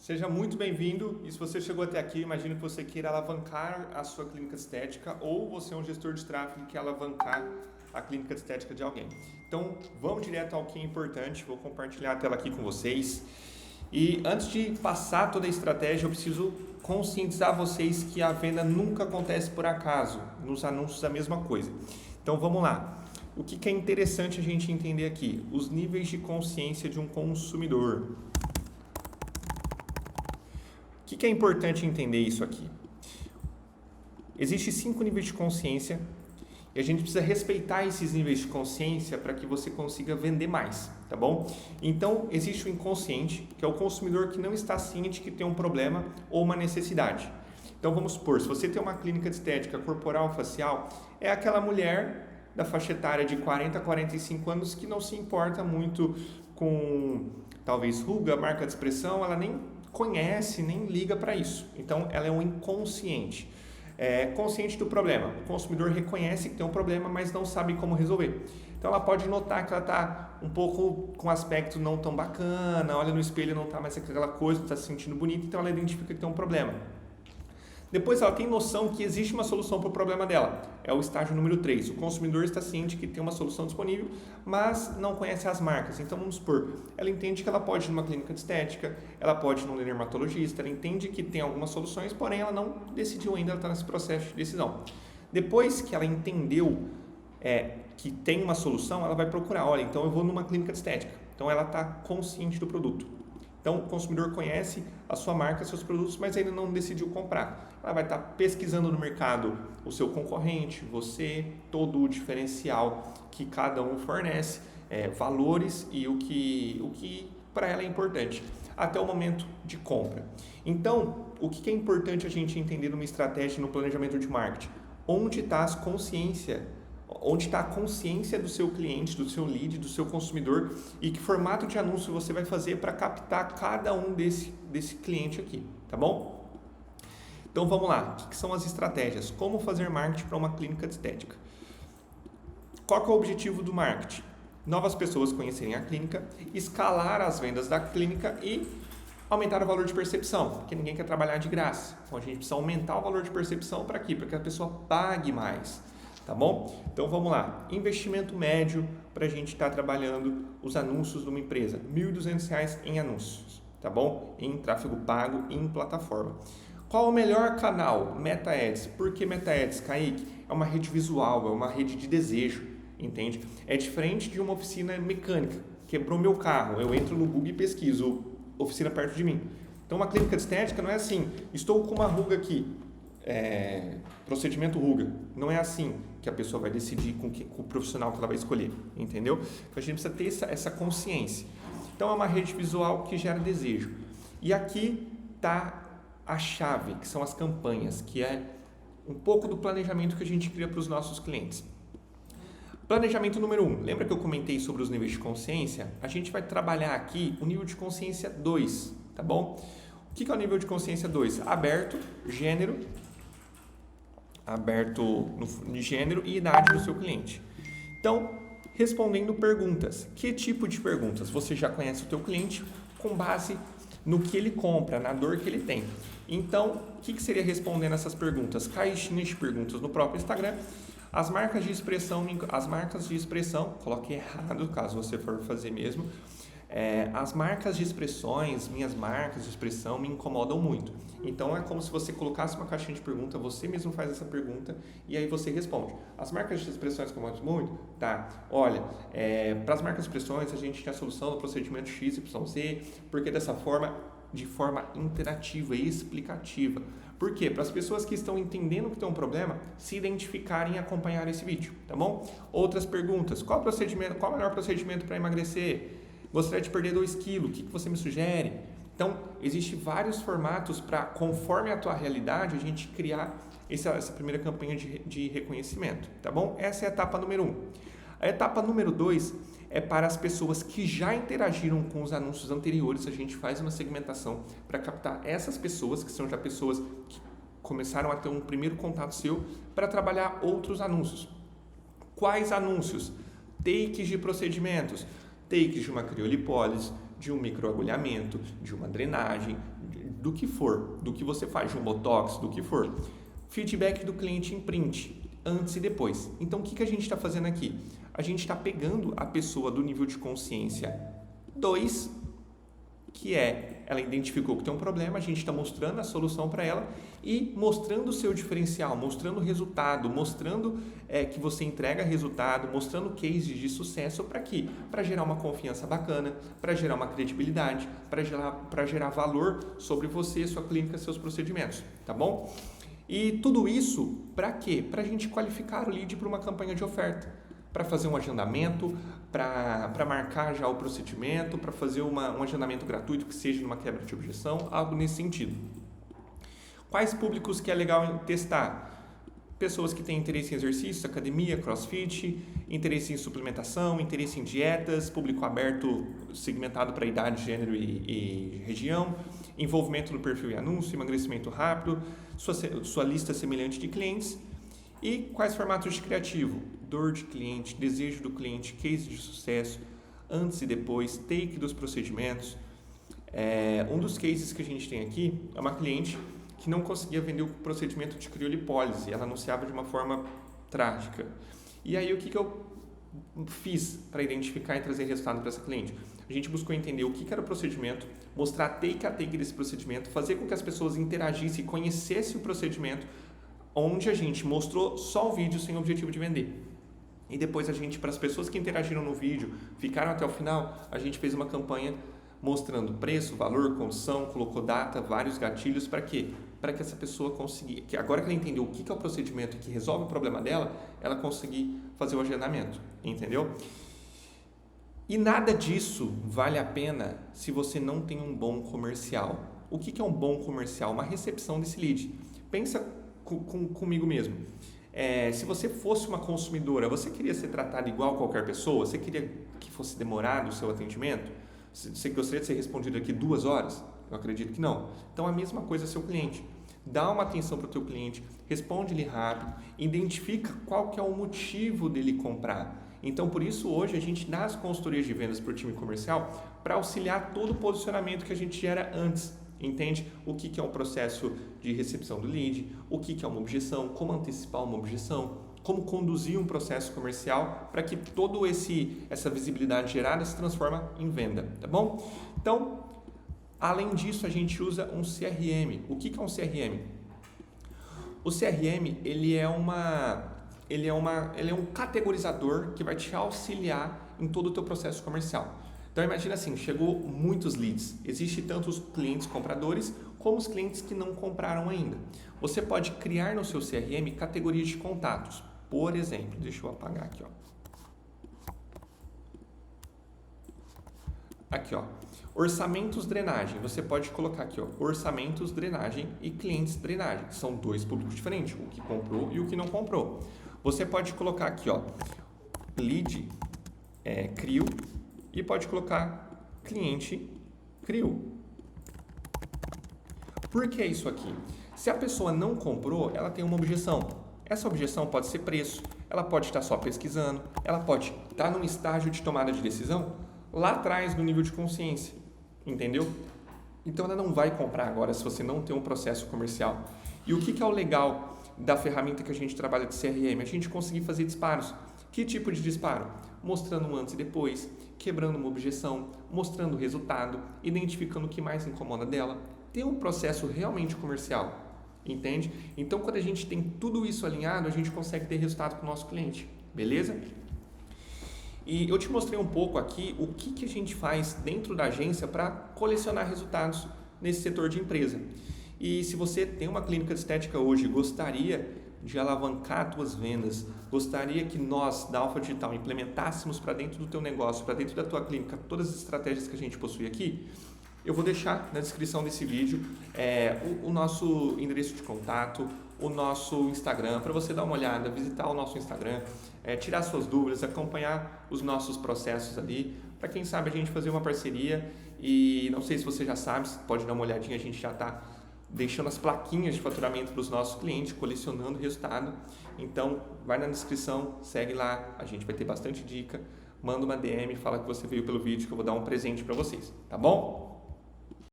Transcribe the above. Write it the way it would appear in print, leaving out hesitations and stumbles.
Seja muito bem-vindo e se você chegou até aqui, imagino que você queira alavancar a sua clínica de estética ou você é um gestor de tráfego que quer alavancar a clínica de estética de alguém. Então, vamos direto ao que é importante, vou compartilhar a tela aqui com vocês. E antes de passar toda a estratégia, eu preciso conscientizar vocês que a venda nunca acontece por acaso, nos anúncios a mesma coisa. Então, vamos lá. O que é interessante a gente entender aqui? Os níveis de consciência de um consumidor. O que é importante entender isso aqui? Existem 5 níveis de consciência e a gente precisa respeitar esses níveis de consciência para que você consiga vender mais, tá bom? Então, existe o inconsciente, que é o consumidor que não está ciente que tem um problema ou uma necessidade. Então, vamos supor, se você tem uma clínica de estética corporal facial, é aquela mulher da faixa etária de 40 a 45 anos que não se importa muito com, talvez, ruga, marca de expressão, ela nem conhece, nem liga para isso. Então, ela é um inconsciente. Consciente do problema. O consumidor reconhece que tem um problema, mas não sabe como resolver. Então, ela pode notar que ela está um pouco com um aspecto não tão bacana, olha no espelho e não está mais aquela coisa, não está se sentindo bonita, então ela identifica que tem um problema. Depois ela tem noção que existe uma solução para o problema dela. É o estágio número 3. O consumidor está ciente que tem uma solução disponível, mas não conhece as marcas. Então, vamos supor, ela entende que ela pode ir numa clínica de estética, ela pode ir num dermatologista, ela entende que tem algumas soluções, porém ela não decidiu ainda, ela está nesse processo de decisão. Depois que ela entendeu que tem uma solução, ela vai procurar, olha, então eu vou numa clínica de estética. Então, ela está consciente do produto. Então, o consumidor conhece a sua marca, seus produtos, mas ainda não decidiu comprar. Ela vai estar pesquisando no mercado o seu concorrente, você, todo o diferencial que cada um fornece, valores e o que para ela é importante, até o momento de compra. Então, o que é importante a gente entender numa estratégia no planejamento de marketing? Onde está a consciência do seu cliente, do seu lead, do seu consumidor e que formato de anúncio você vai fazer para captar cada um desse cliente aqui, tá bom? Então vamos lá, o que são as estratégias? Como fazer marketing para uma clínica de estética? Qual que é o objetivo do marketing? Novas pessoas conhecerem a clínica, escalar as vendas da clínica e aumentar o valor de percepção, porque ninguém quer trabalhar de graça. Então a gente precisa aumentar o valor de percepção para quê? Para que a pessoa pague mais. Tá bom? Então vamos lá. Investimento médio para a gente estar trabalhando os anúncios de uma empresa. R$ 1.200 em anúncios, tá bom? Em tráfego pago em plataforma. Qual o melhor canal? Meta Ads. Por que Meta Ads, Kaique? É uma rede visual, é uma rede de desejo, entende? É diferente de uma oficina mecânica. Quebrou meu carro, eu entro no Google e pesquiso oficina perto de mim. Então uma clínica de estética não é assim, estou com uma ruga aqui. Procedimento ruga. Não é assim que a pessoa vai decidir com o profissional que ela vai escolher, entendeu? Então a gente precisa ter essa consciência. Então é uma rede visual que gera desejo. E aqui está a chave, que são as campanhas, que é um pouco do planejamento que a gente cria para os nossos clientes. Planejamento número 1. Lembra que eu comentei sobre os níveis de consciência? A gente vai trabalhar aqui o nível de consciência 2, tá bom? O que é o nível de consciência 2? Aberto no gênero e idade do seu cliente. Então, respondendo perguntas. Que tipo de perguntas? Você já conhece o teu cliente com base no que ele compra, na dor que ele tem. Então, o que seria respondendo essas perguntas? Caixinhas de perguntas no próprio Instagram. As marcas de expressão, coloque errado caso você for fazer mesmo. As marcas de expressões, minhas marcas de expressão me incomodam muito. Então é como se você colocasse uma caixinha de pergunta, você mesmo faz essa pergunta e aí você responde. As marcas de expressões incomodam muito? Tá. Olha, para as marcas de expressões a gente tem a solução do procedimento XYZ, porque dessa forma, de forma interativa e explicativa. Por quê? Para as pessoas que estão entendendo que tem um problema, se identificarem e acompanhar esse vídeo, tá bom? Outras perguntas. Qual o melhor procedimento para emagrecer? Gostaria de perder 2 quilos, o que você me sugere? Então, existem vários formatos para, conforme a tua realidade, a gente criar essa primeira campanha de reconhecimento, tá bom? Essa é a etapa número 1. A etapa número 2 é para as pessoas que já interagiram com os anúncios anteriores, a gente faz uma segmentação para captar essas pessoas, que são já pessoas que começaram a ter um primeiro contato seu, para trabalhar outros anúncios. Quais anúncios? Takes de procedimentos. Takes de uma criolipólise, de um microagulhamento, de uma drenagem, do que for, do que você faz, de um botox, do que for. Feedback do cliente em print, antes e depois. Então, o que a gente está fazendo aqui? A gente está pegando a pessoa do nível de consciência 2, que ela identificou que tem um problema, a gente está mostrando a solução para ela e mostrando o seu diferencial, mostrando o resultado, mostrando que você entrega resultado, mostrando cases de sucesso para quê? Para gerar uma confiança bacana, para gerar uma credibilidade, para gerar valor sobre você, sua clínica, seus procedimentos, tá bom? E tudo isso para quê? Para a gente qualificar o lead para uma campanha de oferta, para fazer um agendamento, para marcar já o procedimento, para fazer um agendamento gratuito que seja numa quebra de objeção, algo nesse sentido. Quais públicos que é legal testar? Pessoas que têm interesse em exercícios, academia, crossfit, interesse em suplementação, interesse em dietas, público aberto segmentado para idade, gênero e região, envolvimento no perfil e anúncio, emagrecimento rápido, sua lista semelhante de clientes. E quais formatos de criativo? Dor de cliente, desejo do cliente, case de sucesso, antes e depois, take dos procedimentos. Um dos cases que a gente tem aqui é uma cliente que não conseguia vender o procedimento de criolipólise, ela anunciava de uma forma trágica. E aí o que eu fiz para identificar e trazer resultado para essa cliente? A gente buscou entender o que era o procedimento, mostrar take a take desse procedimento, fazer com que as pessoas interagissem e conhecessem o procedimento, onde a gente mostrou só o vídeo sem o objetivo de vender. E depois a gente, para as pessoas que interagiram no vídeo, ficaram até o final, a gente fez uma campanha mostrando preço, valor, condição, colocou data, vários gatilhos, para quê? Para que essa pessoa consiga, que agora que ela entendeu o que é o procedimento que resolve o problema dela, ela conseguir fazer o agendamento, entendeu? E nada disso vale a pena se você não tem um bom comercial. O que é um bom comercial? Uma recepção desse lead. Pensa comigo mesmo. Se você fosse uma consumidora, você queria ser tratada igual a qualquer pessoa? Você queria que fosse demorado o seu atendimento? Você gostaria de ser respondido aqui 2 horas? Eu acredito que não. Então, a mesma coisa é seu cliente. Dá uma atenção para o teu cliente, responde-lhe rápido, identifica qual que é o motivo dele comprar. Então, por isso, hoje, a gente dá as consultorias de vendas para o time comercial para auxiliar todo o posicionamento que a gente gera antes. Entende o que é um processo de recepção do lead, o que é uma objeção, como antecipar uma objeção, como conduzir um processo comercial para que toda essa visibilidade gerada se transforma em venda, tá bom? Então, além disso, a gente usa um CRM. O que é um CRM? O CRM, ele é um categorizador que vai te auxiliar em todo o teu processo comercial. Então, imagina assim, chegou muitos leads. Existem tanto os clientes compradores como os clientes que não compraram ainda. Você pode criar no seu CRM categorias de contatos. Por exemplo, deixa eu apagar aqui, ó. Aqui, ó. Orçamentos drenagem. Você pode colocar aqui, ó, orçamentos drenagem e clientes drenagem. São 2 públicos diferentes, o que comprou e o que não comprou. Você pode colocar aqui, ó, lead crio e pode colocar cliente crio. Por que isso aqui? Se a pessoa não comprou, ela tem uma objeção. Essa objeção pode ser preço, ela pode estar só pesquisando, ela pode estar num estágio de tomada de decisão lá atrás no nível de consciência, entendeu? Então ela não vai comprar agora se você não tem um processo comercial. E o que é o legal da ferramenta que a gente trabalha de CRM? A gente conseguir fazer disparos. Que tipo de disparo? Mostrando um antes e depois, quebrando uma objeção, mostrando o resultado, identificando o que mais incomoda dela. Ter um processo realmente comercial, entende? Então, quando a gente tem tudo isso alinhado, a gente consegue ter resultado com o nosso cliente, beleza? E eu te mostrei um pouco aqui o que a gente faz dentro da agência para colecionar resultados nesse setor de empresa. E se você tem uma clínica de estética hoje e gostaria de alavancar tuas vendas, gostaria que nós, da Alpha Digital, implementássemos para dentro do teu negócio, para dentro da tua clínica, todas as estratégias que a gente possui aqui, eu vou deixar na descrição desse vídeo o nosso endereço de contato, o nosso Instagram, para você dar uma olhada, visitar o nosso Instagram, tirar suas dúvidas, acompanhar os nossos processos ali, para quem sabe a gente fazer uma parceria. E não sei se você já sabe, pode dar uma olhadinha, a gente já está deixando as plaquinhas de faturamento para os nossos clientes, colecionando resultado. Então, vai na descrição, segue lá, a gente vai ter bastante dica, manda uma DM, fala que você veio pelo vídeo que eu vou dar um presente para vocês, tá bom?